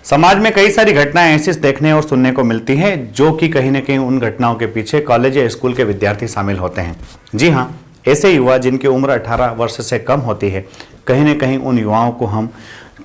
समाज में कई सारी घटनाएं ऐसी देखने और सुनने को मिलती हैं जो कि कहीं न कहीं उन घटनाओं के पीछे कॉलेज या स्कूल के विद्यार्थी शामिल होते हैं। जी हाँ, ऐसे युवा जिनकी उम्र 18 वर्ष से कम होती है, कहीं न कहीं उन युवाओं को हम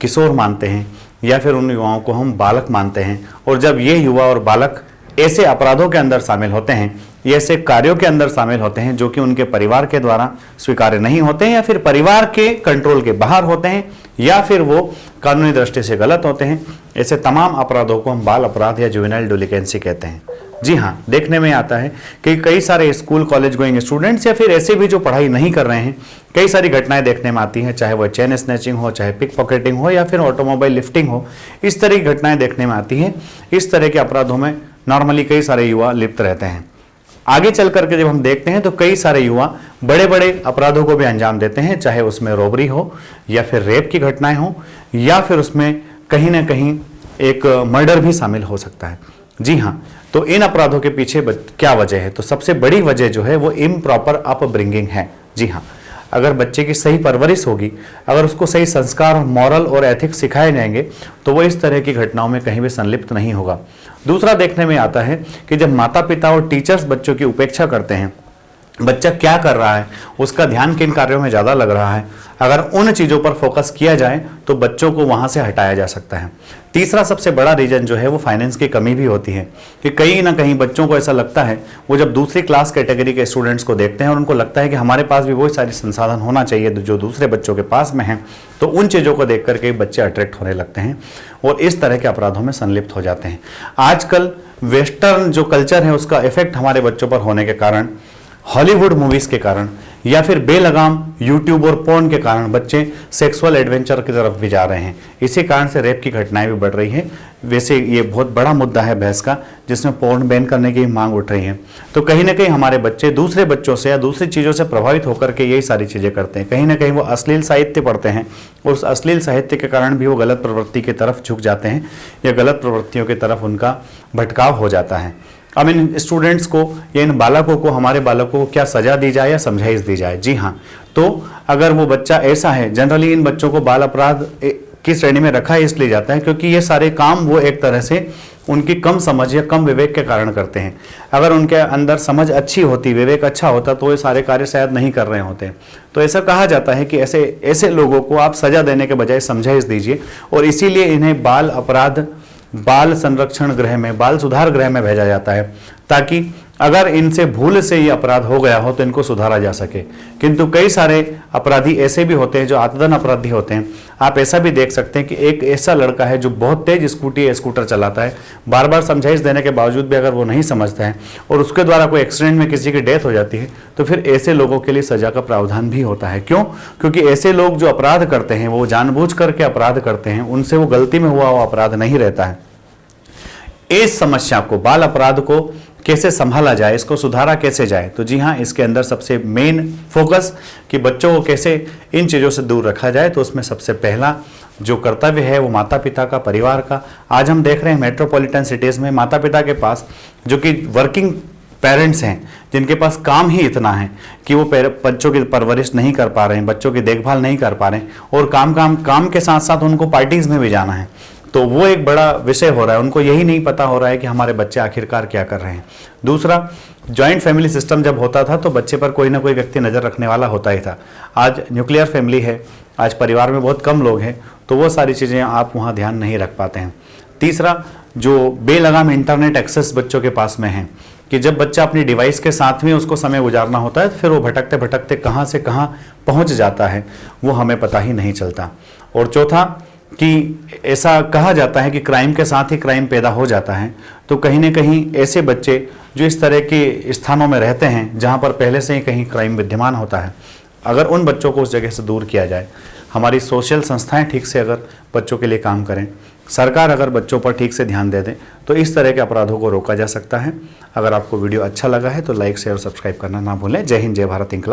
किशोर मानते हैं या फिर उन युवाओं को हम बालक मानते हैं। और जब ये युवा और बालक ऐसे अपराधों के अंदर शामिल होते हैं, ऐसे कार्यों के अंदर शामिल होते हैं जो कि उनके परिवार के द्वारा स्वीकार्य नहीं होते हैं या फिर परिवार के कंट्रोल के बाहर होते हैं या फिर वो कानूनी दृष्टि से गलत होते हैं, ऐसे तमाम अपराधों को हम बाल अपराध या जुवेनाइल डिलिक्वेंसी कहते हैं। जी हाँ, देखने में आता है कि कई सारे स्कूल कॉलेज गोइंग स्टूडेंट्स या फिर ऐसे भी जो पढ़ाई नहीं कर रहे हैं, कई सारी घटनाएं देखने में आती हैं, चाहे वह चेन स्नैचिंग हो, चाहे पिक पॉकेटिंग हो या फिर ऑटोमोबाइल लिफ्टिंग हो। इस तरह की घटनाएं देखने में आती हैं। इस तरह के अपराधों में नॉर्मली कई सारे युवा लिप्त रहते हैं। आगे चल करके जब हम देखते हैं तो कई सारे युवा बड़े बड़े अपराधों को भी अंजाम देते हैं, चाहे उसमें रॉबरी हो या फिर रेप की घटनाएं हो या फिर उसमें कहीं ना कहीं एक मर्डर भी शामिल हो सकता है। जी हाँ, तो इन अपराधों के पीछे क्या वजह है? तो सबसे बड़ी वजह जो है वो इम्प्रॉपर अपब्रिंगिंग है। जी हाँ, अगर बच्चे की सही परवरिश होगी, अगर उसको सही संस्कार, मॉरल और एथिक्स सिखाए जाएंगे तो वो इस तरह की घटनाओं में कहीं भी संलिप्त नहीं होगा। दूसरा देखने में आता है कि जब माता पिता और टीचर्स बच्चों की उपेक्षा करते हैं, बच्चा क्या कर रहा है, उसका ध्यान किन कार्यों में ज़्यादा लग रहा है, अगर उन चीज़ों पर फोकस किया जाए तो बच्चों को वहाँ से हटाया जा सकता है। तीसरा सबसे बड़ा रीजन जो है वो फाइनेंस की कमी भी होती है कि कहीं ना कहीं बच्चों को ऐसा लगता है, वो जब दूसरी क्लास कैटेगरी के स्टूडेंट्स को देखते हैं और उनको लगता है कि हमारे पास भी वही सारी संसाधन होना चाहिए जो दूसरे बच्चों के पास में हैं, तो उन चीज़ों को देख करके बच्चे अट्रैक्ट होने लगते हैं और इस तरह के अपराधों में संलिप्त हो जाते हैं। आजकल वेस्टर्न जो कल्चर है उसका इफेक्ट हमारे बच्चों पर होने के कारण, हॉलीवुड मूवीज के कारण या फिर बेलगाम यूट्यूब और पोर्न के कारण बच्चे सेक्सुअल एडवेंचर की तरफ भी जा रहे हैं। इसी कारण से रेप की घटनाएं भी बढ़ रही है। वैसे ये बहुत बड़ा मुद्दा है बहस का, जिसमें पोर्न बैन करने की मांग उठ रही है। तो कहीं ना कहीं हमारे बच्चे दूसरे बच्चों से या दूसरी चीज़ों से प्रभावित होकर के यही सारी चीज़ें करते हैं। कहीं ना कहीं वो अश्लील साहित्य पढ़ते हैं और उस अश्लील साहित्य के कारण भी वो गलत प्रवृत्ति की तरफ झुक जाते हैं या गलत प्रवृत्तियों की तरफ उनका भटकाव हो जाता है। अब इन स्टूडेंट्स को या इन बालकों को, हमारे बालकों को क्या सजा दी जाए या समझाइश दी जाए? जी हाँ, तो अगर वो बच्चा ऐसा है, जनरली इन बच्चों को बाल अपराध की श्रेणी में रखा इसलिए जाता है क्योंकि ये सारे काम वो एक तरह से उनकी कम समझ या कम विवेक के कारण करते हैं। अगर उनके अंदर समझ अच्छी होती, विवेक अच्छा होता, तो ये सारे कार्य शायद नहीं कर रहे होते। तो ऐसा कहा जाता है कि ऐसे लोगों को आप सजा देने के बजाय समझाइश दीजिए और इसीलिए इन्हें बाल संरक्षण गृह में, बाल सुधार गृह में भेजा जाता है ताकि अगर इनसे भूल से ये अपराध हो गया हो तो इनको सुधारा जा सके। किंतु कई सारे अपराधी ऐसे भी होते हैं जो आत्मदन अपराधी होते हैं। आप ऐसा भी देख सकते हैं कि एक ऐसा लड़का है जो बहुत तेज स्कूटर चलाता है, बार बार समझाइश देने के बावजूद भी अगर वो नहीं समझता है और उसके द्वारा कोई एक्सीडेंट में किसी की डेथ हो जाती है तो फिर ऐसे लोगों के लिए सजा का प्रावधान भी होता है। क्यों? क्योंकि ऐसे लोग जो अपराध करते हैं वो जानबूझ करके अपराध करते हैं, उनसे वो गलती में हुआ वो अपराध नहीं रहता है। इस समस्या को, बाल अपराध को कैसे संभाला जाए, इसको सुधारा कैसे जाए? तो जी हाँ, इसके अंदर सबसे मेन फोकस कि बच्चों को कैसे इन चीज़ों से दूर रखा जाए, तो उसमें सबसे पहला जो कर्तव्य है वो माता पिता का, परिवार का। आज हम देख रहे हैं मेट्रोपॉलिटन सिटीज़ में माता पिता के पास, जो कि वर्किंग पेरेंट्स हैं, जिनके पास काम ही इतना है कि वो बच्चों की परवरिश नहीं कर पा रहे हैं, बच्चों की देखभाल नहीं कर पा रहे हैं और काम के साथ साथ उनको पार्टीज़ में भी जाना है। तो वो एक बड़ा विषय हो रहा है, उनको यही नहीं पता हो रहा है कि हमारे बच्चे आखिरकार क्या कर रहे हैं। दूसरा, जॉइंट फैमिली सिस्टम जब होता था तो बच्चे पर कोई ना कोई व्यक्ति नज़र रखने वाला होता ही था। आज न्यूक्लियर फैमिली है, आज परिवार में बहुत कम लोग हैं, तो वो सारी चीज़ें आप वहाँ ध्यान नहीं रख पाते हैं। तीसरा, जो बेलगाम इंटरनेट एक्सेस बच्चों के पास में है कि जब बच्चा अपनी डिवाइस के साथ में उसको समय गुजारना होता है तो फिर वो भटकते भटकते कहाँ से कहाँ पहुँच जाता है वो हमें पता ही नहीं चलता। और चौथा कि ऐसा कहा जाता है कि क्राइम के साथ ही क्राइम पैदा हो जाता है। तो कहीं ना कहीं ऐसे बच्चे जो इस तरह के स्थानों में रहते हैं जहां पर पहले से ही कहीं क्राइम विद्यमान होता है, अगर उन बच्चों को उस जगह से दूर किया जाए, हमारी सोशल संस्थाएं ठीक से अगर बच्चों के लिए काम करें, सरकार अगर बच्चों पर ठीक से ध्यान दे दे, तो इस तरह के अपराधों को रोका जा सकता है। अगर आपको वीडियो अच्छा लगा है तो लाइक, शेयर और सब्सक्राइब करना ना भूलें। जय हिंद, जय भारत, इंकलाब।